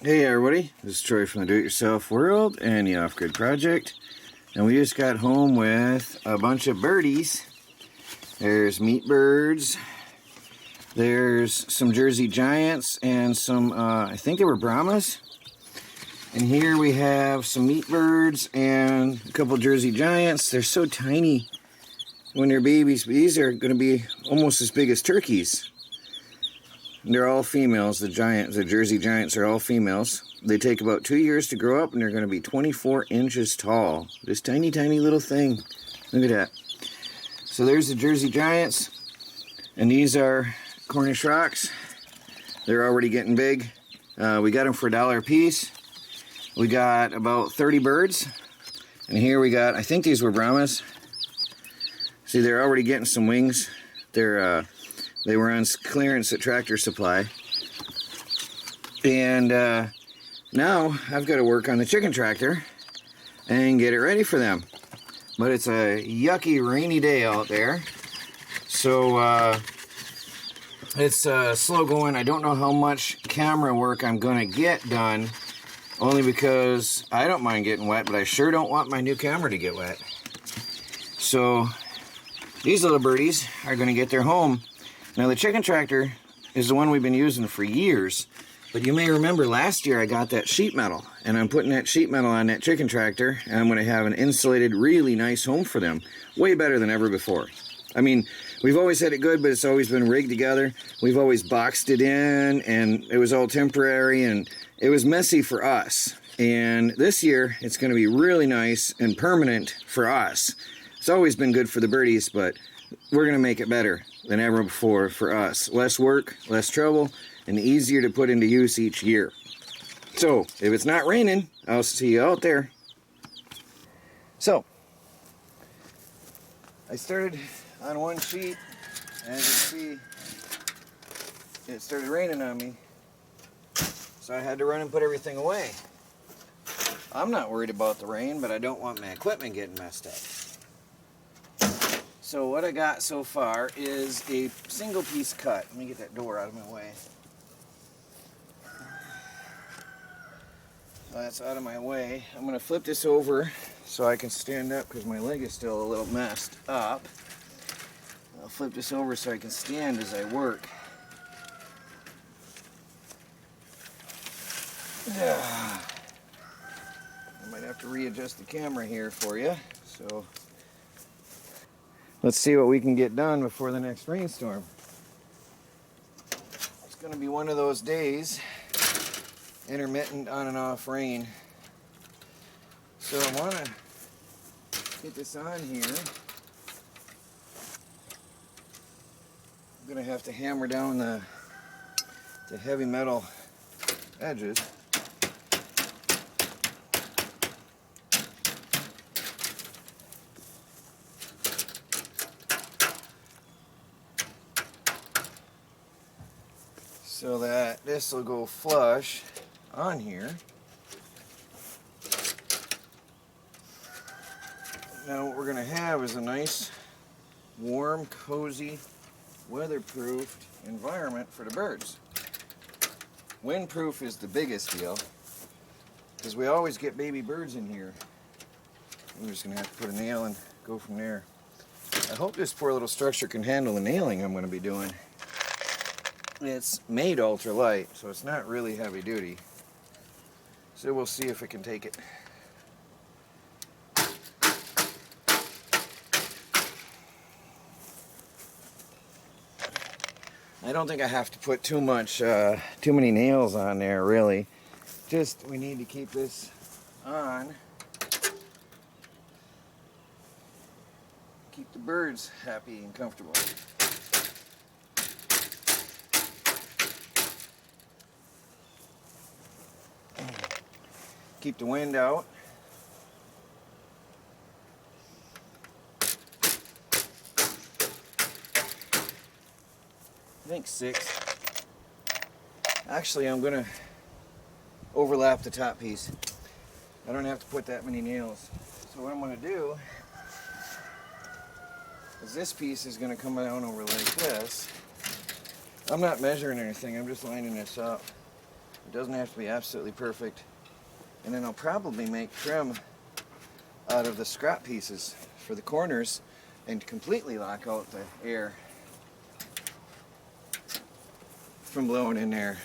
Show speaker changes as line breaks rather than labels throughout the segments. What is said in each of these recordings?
Hey everybody, this is Troy from the Do-It-Yourself World and the Off-Grid Project, and we just got home with a bunch of birdies. There's meat birds, there's some Jersey Giants, and some, I think they were Brahmas. And here we have some meat birds and a couple Jersey Giants. They're so tiny when they're babies, but these are going to be almost as big as turkeys. They're all females. The Jersey Giants are all females. They take about 2 years to grow up, and they're going to be 24 inches tall. This tiny, tiny little thing. Look at that. So there's the Jersey Giants, and these are Cornish Rocks. They're already getting big. We got them for $1 a piece. We got about 30 birds, and here we got, I think these were Brahmas. See, they're already getting some wings. They were on clearance at Tractor Supply. And now I've got to work on the chicken tractor and get it ready for them. But it's a yucky rainy day out there. So it's slow going. I don't know how much camera work I'm going to get done. Only because I don't mind getting wet, but I sure don't want my new camera to get wet. So these little birdies are going to get their home. Now the chicken tractor is the one we've been using for years, but you may remember last year I got that sheet metal, and I'm putting that sheet metal on that chicken tractor, and I'm going to have an insulated, really nice home for them. Way better than ever before. I mean, we've always had it good, but it's always been rigged together. We've always boxed it in, and it was all temporary, and it was messy for us. And this year, it's going to be really nice and permanent for us. It's always been good for the birdies, but we're going to make it better than ever before for us. Less work, less trouble, and easier to put into use each year. So, if it's not raining, I'll see you out there. So, I started on one sheet, and as you see, it started raining on me. So I had to run and put everything away. I'm not worried about the rain, but I don't want my equipment getting messed up. So what I got so far is a single piece cut. Let me get that door out of my way. So that's out of my way. I'm going to flip this over so I can stand up because my leg is still a little messed up. I'll flip this over so I can stand as I work. I might have to readjust the camera here for you. So let's see what we can get done before the next rainstorm. It's going to be one of those days, intermittent on and off rain. So I want to get this on here. I'm going to have to hammer down the heavy metal edges. So that this will go flush on here. Now what we're going to have is a nice, warm, cozy, weatherproofed environment for the birds. Windproof is the biggest deal, because we always get baby birds in here. I'm just going to have to put a nail and go from there. I hope this poor little structure can handle the nailing I'm going to be doing. It's made ultra light, so it's not really heavy duty. So we'll see if it can take it. I don't think I have to put too many nails on there, really. Just, we need to keep this on. Keep the birds happy and comfortable. Keep the wind out. I think 6. Actually, I'm going to overlap the top piece. I don't have to put that many nails. So what I'm going to do is this piece is going to come down over like this. I'm not measuring anything, I'm just lining this up. It doesn't have to be absolutely perfect. And then I'll probably make trim out of the scrap pieces for the corners and completely lock out the air from blowing in there.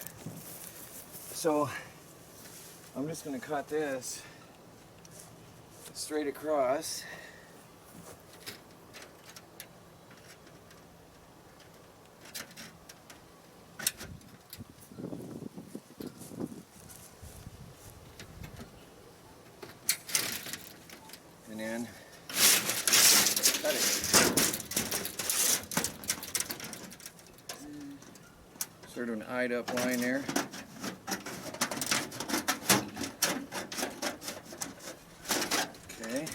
So I'm just going to cut this straight across. And then cut it. Sort of an eyed up line there. Okay.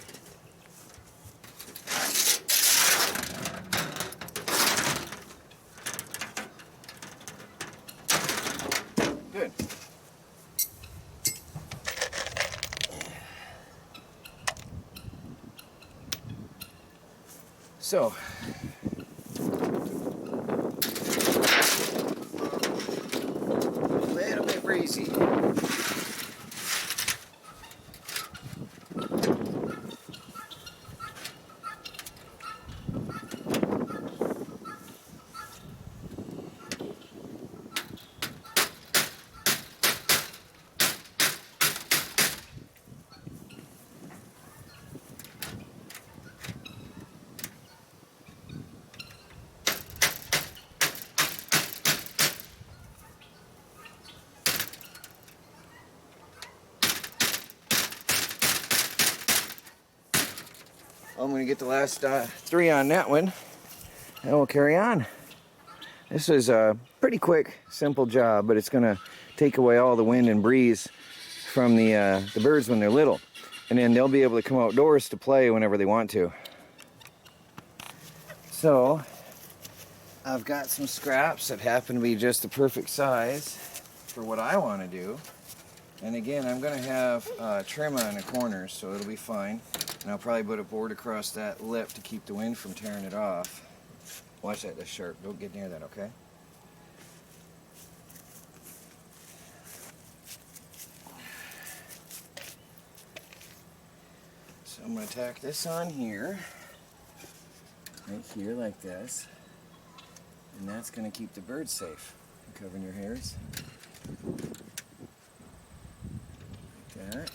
Good. So, a little bit breezy. I'm going to get the last 3 on that one, and we'll carry on. This is a pretty quick, simple job, but it's going to take away all the wind and breeze from the birds when they're little. And then they'll be able to come outdoors to play whenever they want to. So, I've got some scraps that happen to be just the perfect size for what I want to do. And again, I'm going to have trim on the corners, so it'll be fine. And I'll probably put a board across that lip to keep the wind from tearing it off. Watch that, that's sharp. Don't get near that, okay? So I'm going to tack this on here. Right here like this. And that's going to keep the birds safe. You're covering your hairs. Like that.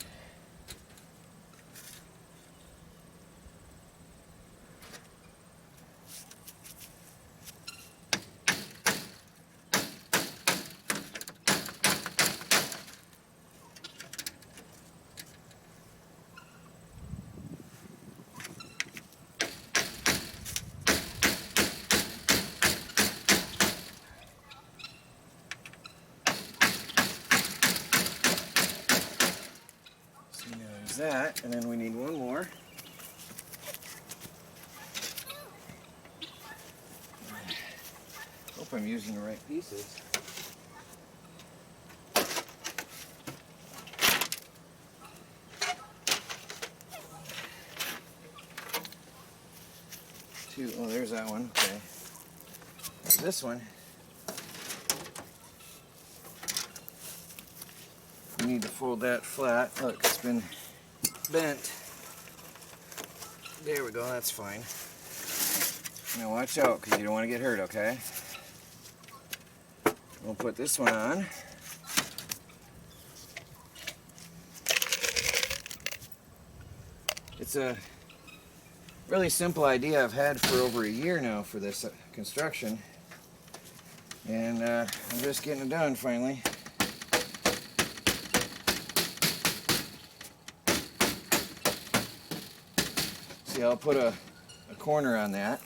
That, and then we need one more. Hope I'm using the right pieces. Oh, there's that one. Okay. This one, you need to fold that flat. Look, it's been bent. There we go, that's fine. Now watch out, because you don't want to get hurt, okay? We'll put this one on. It's a really simple idea I've had for over a year now for this construction. And I'm just getting it done finally. See, I'll put a corner on that.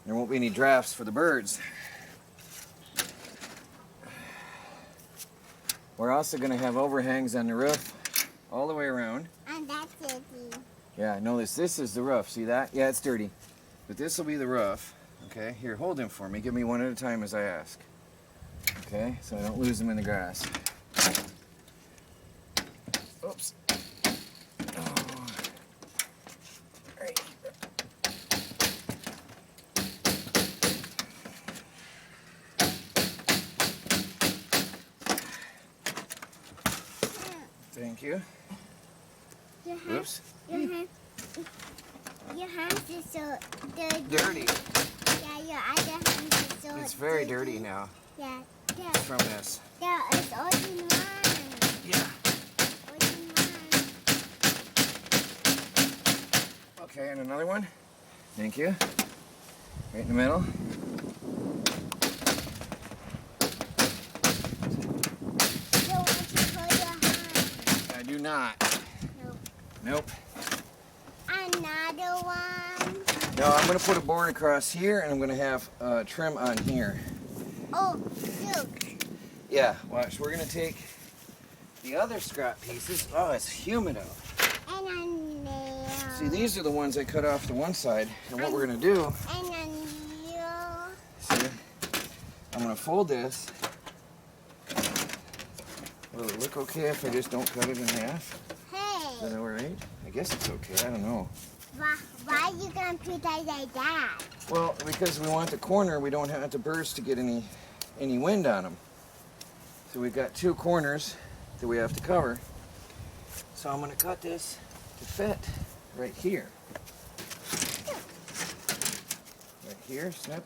There won't be any drafts for the birds. We're also going to have overhangs on the roof all the way around.
And that's dirty.
Yeah, notice this is the roof. See that? Yeah, it's dirty. But this will be the roof. Okay, here, hold him for me. Give me one at a time as I ask. Okay, so I don't lose him in the grass. Oops. Oh. Right. you. Oops.
Your hands are so
Dirty.
Yeah, your other hands are so
It's very dirty now.
Yeah,
From this.
yeah, it's all in one.
Yeah.
All in one.
Okay, and another one. Thank you. Right in the middle.
So what you put your hand?
I do not.
Nope.
Nope.
Another one.
No, I'm going to put a board across here, and I'm going to have trim on here.
Oh, look.
Yeah, watch. We're going to take the other scrap pieces. Oh, it's humid out.
And a nail.
See, these are the ones I cut off to one side. And what we're going to do,
And a nail.
see, I'm going to fold this. Will it look okay if I just don't cut it in half? Is that
Hey,
all right? I guess it's okay. I don't know.
why are you gonna put that like that?
Well, because we want the corner, we don't have to burst to get any wind on them. So we've got two corners that we have to cover. So I'm going to cut this to fit right here. Right here, snip.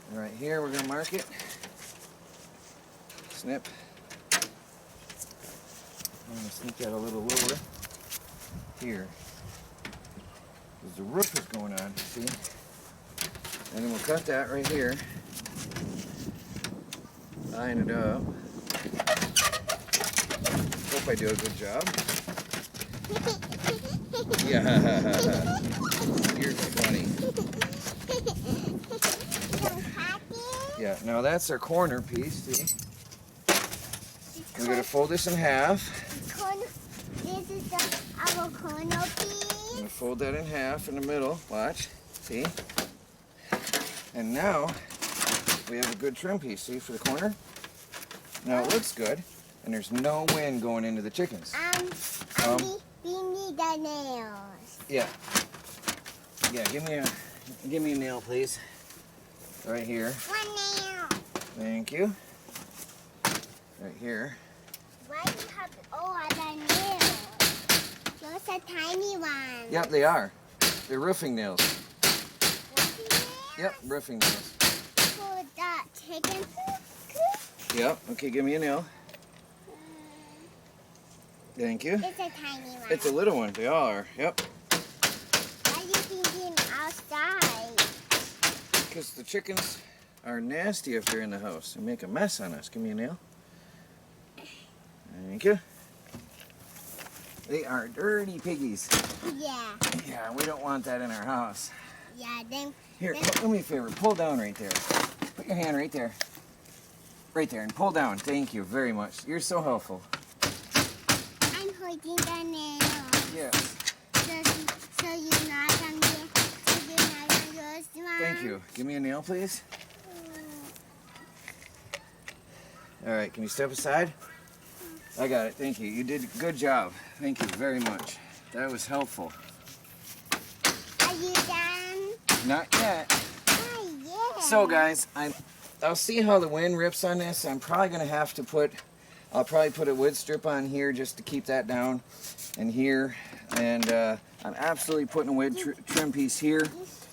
And right here, we're going to mark it. Snip. I'm going to snip that a little lower here. Because the roof is going on, see? And then we'll cut that right here. Line it up. Hope I do a good job. Yeah, you're funny. Yeah, now that's our corner piece, see? We're going to fold this in half.
This is our corner
I'm
piece.
going to fold that in half in the middle. Watch. See? And now we have a good trim piece. See, for the corner? Now it looks good. And there's no wind going into the chickens.
We need the nails.
Yeah. Yeah, give me a nail, please. Right here.
One nail.
Thank you. Right here.
Why do you have all other nails? Those are tiny ones.
Yep, they are. They're roofing nails.
What is it?
Yep, roofing nails.
For that chicken.
Yep. Okay, give me a nail. Thank you.
It's a tiny one.
It's a little one. They all are. Yep.
Why are you thinking outside?
Because the chickens are nasty if they're in the house and make a mess on us. Give me a nail. Thank you. They are dirty piggies.
Yeah.
Yeah, we don't want that in our house.
Yeah, then.
Here, do me a favor. Pull down right there. Put your hand right there. Right there, and pull down. Thank you very much. You're so helpful.
I'm holding the nails.
Yes.
So you're not gonna use one.
Thank you. Give me a nail, please. All right, can you step aside? I got it. Thank you. You did a good job. Thank you very much. That was helpful.
Are you done?
Not yet.
Oh, yeah.
So, guys, I'll see how the wind rips on this. I'm probably going to have to I'll probably put a wood strip on here just to keep that down, and here. And I'm absolutely putting a wood trim piece here.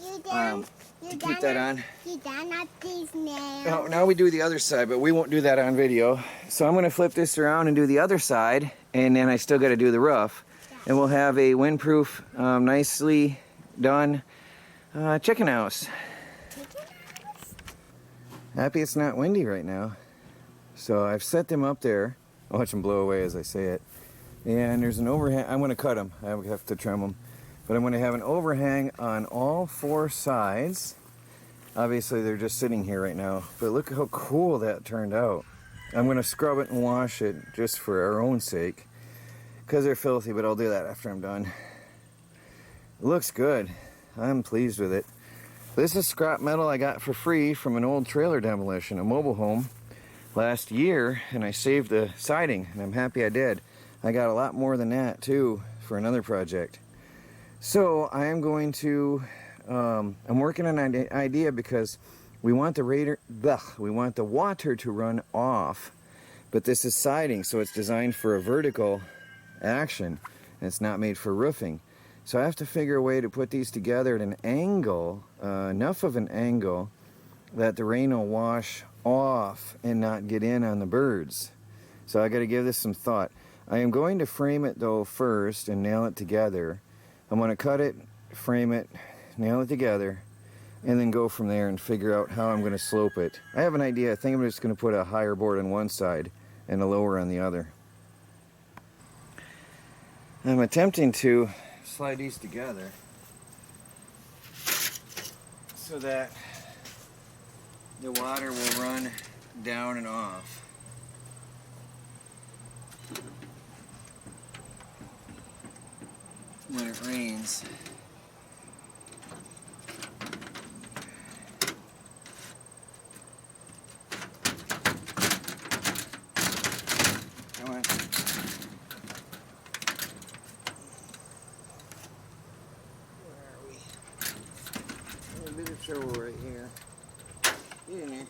You done?
To keep that on.
You done at these nails?
Oh, now we do the other side, but we won't do that on video. So I'm going to flip this around and do the other side, and then I still got to do the roof. And we'll have a windproof, nicely done chicken house. Happy it's not windy right now. So I've set them up there. I'll watch them blow away as I say it. And there's an overhang. I'm going to cut them. I have to trim them. But I'm going to have an overhang on all four sides. Obviously, they're just sitting here right now. But look how cool that turned out. I'm going to scrub it and wash it just for our own sake. Because they're filthy, but I'll do that after I'm done. It looks good. I'm pleased with it. This is scrap metal I got for free from an old trailer demolition, a mobile home, last year. And I saved the siding, and I'm happy I did. I got a lot more than that, too, for another project. So I am going to, I'm working on an idea because we want the water to run off But this is siding, so it's designed for a vertical action, and it's not made for roofing. So I have to figure a way to put these together at an angle, enough of an angle that the rain will wash off and not get in on the birds. So I got to give this some thought. I am going to frame it though first and nail it together. I'm going to cut it, frame it, nail it together, and then go from there and figure out how I'm going to slope it. I have an idea. I think I'm just going to put a higher board on one side and a lower on the other. I'm attempting to slide these together so that the water will run down and off. When it rains. Come on. A bit of trouble right here. Get in here.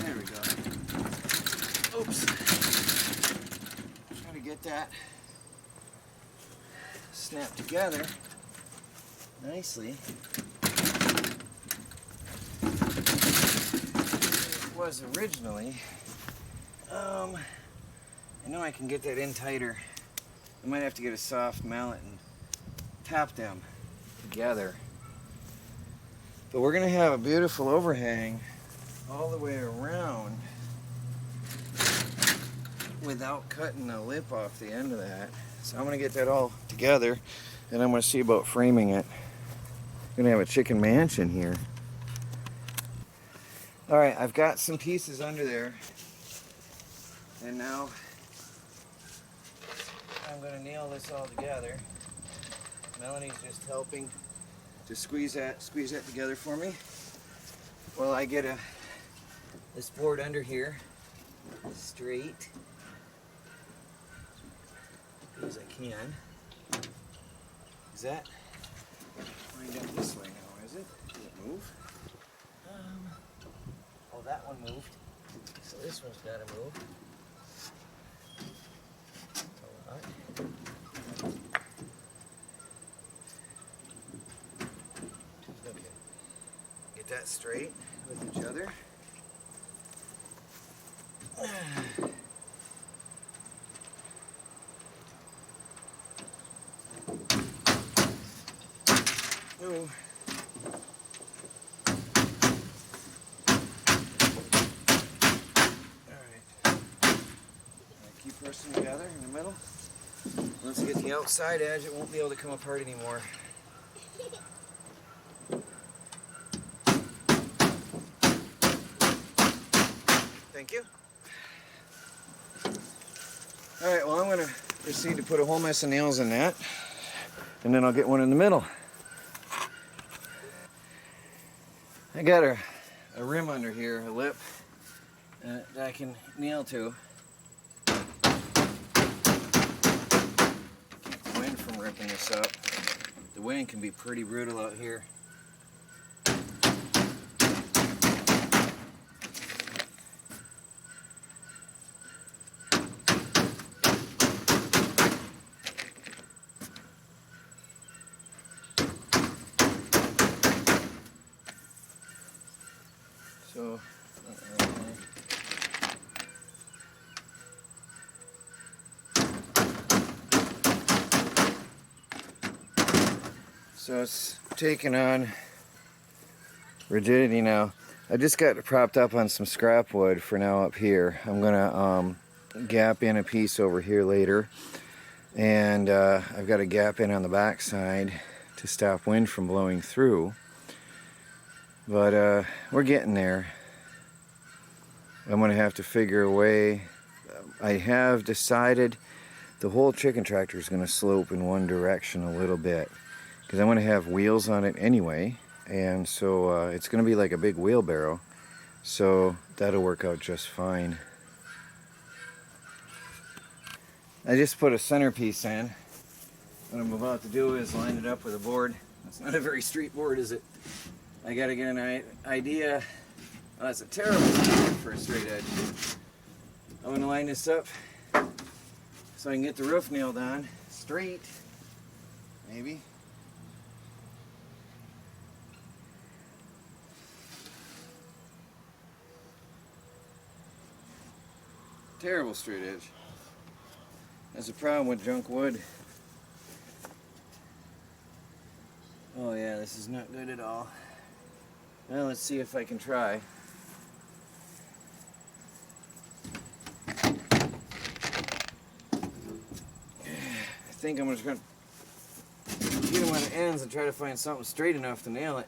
There we go. Oops. Try to get that snapped together nicely. It was originally. I know I can get that in tighter. I might have to get a soft mallet and tap them together. But we're going to have a beautiful overhang all the way around without cutting the lip off the end of that. So I'm going to get that all together and I'm going to see about framing it. I'm going to have a chicken mansion here. Alright, I've got some pieces under there. And now I'm going to nail this all together. Melanie's just helping to squeeze that together for me while I get this board under here straight as I can. Is that lined up this way now, is it? Did it move? Oh, that one moved. So this one's got to move. Okay. Get that straight with each other. Oh. Alright. Keep pressing together in the middle. Once you get the outside edge, it won't be able to come apart anymore. Thank you. Alright, well I'm going to proceed to put a whole mess of nails in that. And then I'll get one in the middle. I got a rim under here, a lip, that I can nail to. Keep the wind from ripping this up. The wind can be pretty brutal out here. So it's taking on rigidity now. I just got it propped up on some scrap wood for now up here. I'm gonna gap in a piece over here later, and I've got a gap in on the back side to stop wind from blowing through. But we're getting there. I'm gonna have to figure a way. I have decided the whole chicken tractor is gonna slope in one direction a little bit, because I'm going to have wheels on it anyway, and so it's going to be like a big wheelbarrow, so that'll work out just fine. I just put a centerpiece in. What I'm about to do is line it up with a board. It's not a very straight board, is it? I got to get an idea. Oh, that's a terrible idea for a straight edge. I want to line this up so I can get the roof nailed on straight, maybe. Terrible straight edge. That's a problem with junk wood. Oh yeah, this is not good at all. Well, let's see if I can try. I think I'm just going to get them on the ends and try to find something straight enough to nail it,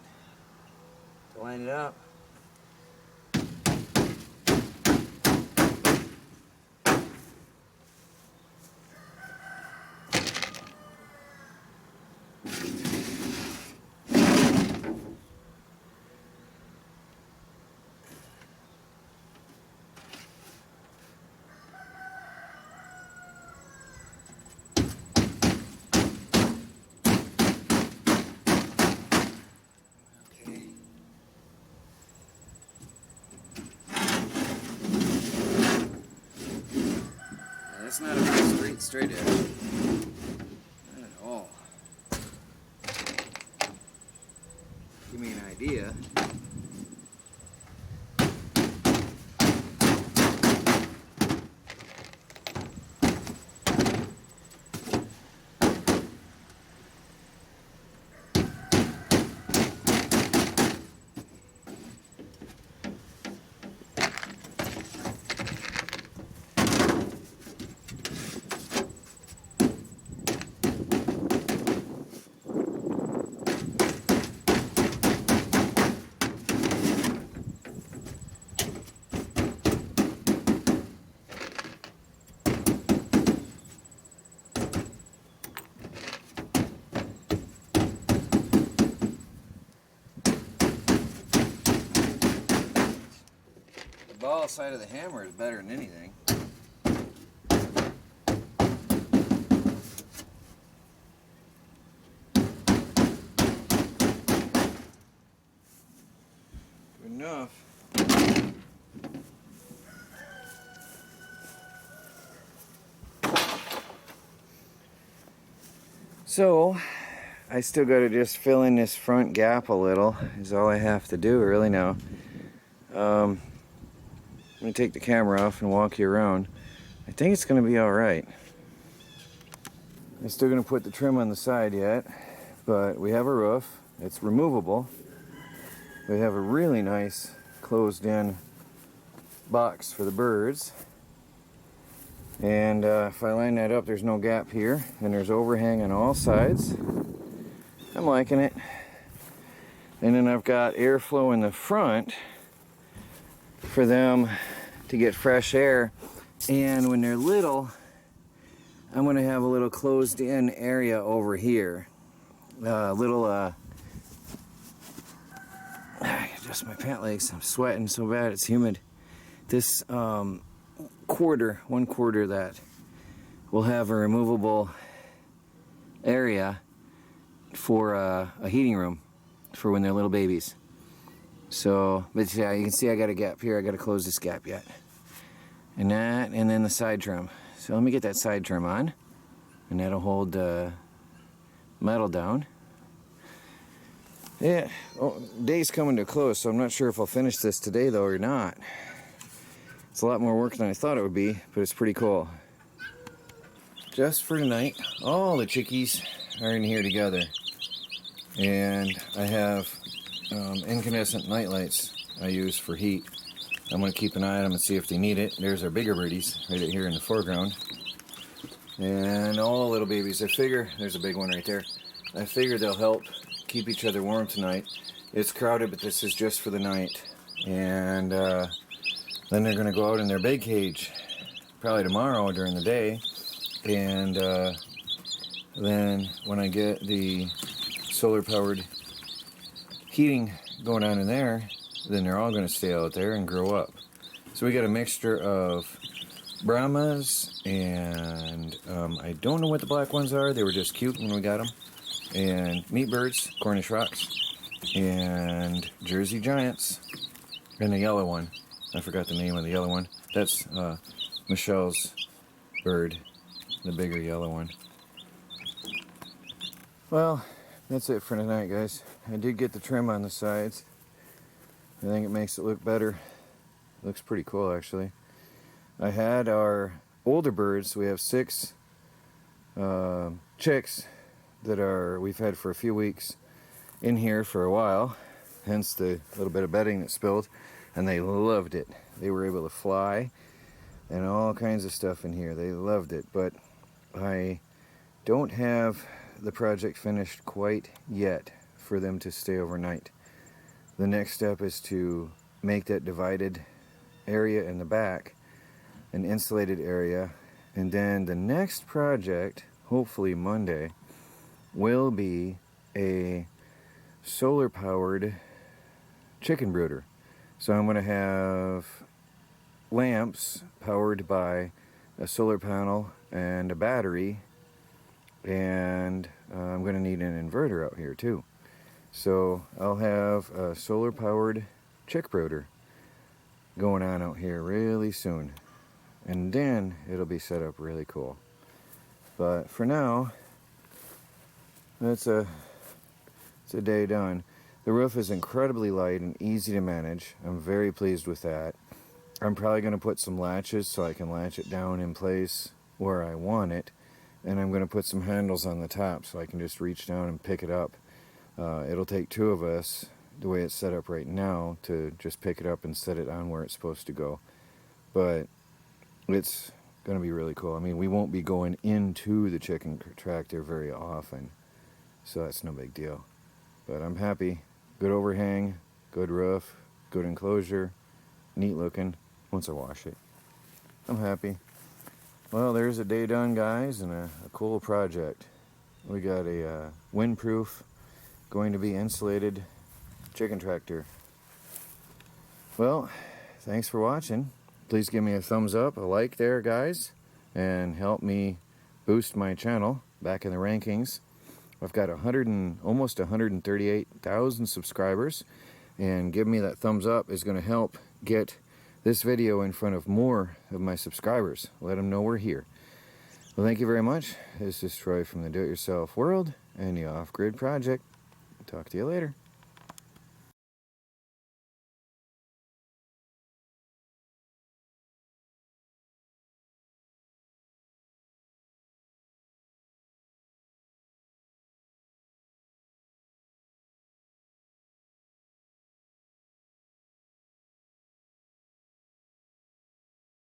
to line it up. That's not a very straight edge. Not at all. Give me an idea. The ball side of the hammer is better than anything. Good enough. So, I still got to just fill in this front gap a little, is all I have to do really now. I'm going to take the camera off and walk you around. I think it's going to be alright. I'm still going to put the trim on the side yet, but we have a roof. It's removable. We have a really nice closed-in box for the birds. And if I line that up, there's no gap here, and there's overhang on all sides. I'm liking it. And then I've got airflow in the front for them to get fresh air. And when they're little, I'm going to have a little closed-in area over here. Just my pant legs. I'm sweating so bad, it's humid. This one quarter that will have a removable area for a heating room for when they're little babies. So, but yeah, you can see I got a gap here. I got to close this gap yet. And that, and then the side trim. So let me get that side trim on, and that'll hold the metal down. Yeah, day's coming to a close, so I'm not sure if I'll finish this today though or not. It's a lot more work than I thought it would be, but it's pretty cool. Just for tonight, all the chickies are in here together. And I have incandescent night lights I use for heat. I'm going to keep an eye on them and see if they need it. There's our bigger birdies right here in the foreground. And all little babies. I figure, there's a big one right there. I figure they'll help keep each other warm tonight. It's crowded, but this is just for the night. And then they're going to go out in their big cage probably tomorrow during the day. And then when I get the solar powered heating going on in there, then they're all going to stay out there and grow up. So we got a mixture of Brahmas and I don't know what the black ones are. They were just cute when we got them. And meat birds, Cornish rocks, and Jersey Giants, and the yellow one. I forgot the name of the yellow one. That's Michelle's bird, the bigger yellow one. Well, that's it for tonight, guys. I did get the trim on the sides. I think it makes it look better. It looks pretty cool, actually. I had our older birds. We have 6 chicks that we've had for a few weeks in here for a while, hence the little bit of bedding that spilled, and they loved it. They were able to fly and all kinds of stuff in here. They loved it, but I don't have the project finished quite yet for them to stay overnight. The next step is to make that divided area in the back an insulated area, and then the next project, hopefully Monday, will be a solar powered chicken brooder. So I'm going to have lamps powered by a solar panel and a battery, and I'm going to need an inverter out here too. So I'll have a solar powered chick brooder going on out here really soon, and then it'll be set up really cool. But for now, it's a day done. The roof is incredibly light and easy to manage. I'm very pleased with that. I'm probably going to put some latches so I can latch it down in place where I want it, and I'm going to put some handles on the top so I can just reach down and pick it up. It'll take 2 of us, the way it's set up right now, to just pick it up and set it on where it's supposed to go. But it's going to be really cool. I mean, we won't be going into the chicken tractor very often, so that's no big deal. But I'm happy. Good overhang, good roof, good enclosure, neat looking once I wash it. I'm happy. Well, there's a day done, guys, and a cool project. We got a windproof, going to be insulated chicken tractor. Well, thanks for watching. Please give me a thumbs up, a like there, guys, and help me boost my channel back in the rankings. I've got almost 138,000 subscribers, and giving me that thumbs up is going to help get this video in front of more of my subscribers. Let them know we're here. Well, thank you very much. This is Troy from the Do-It-Yourself World and the Off-Grid Project. Talk to you later.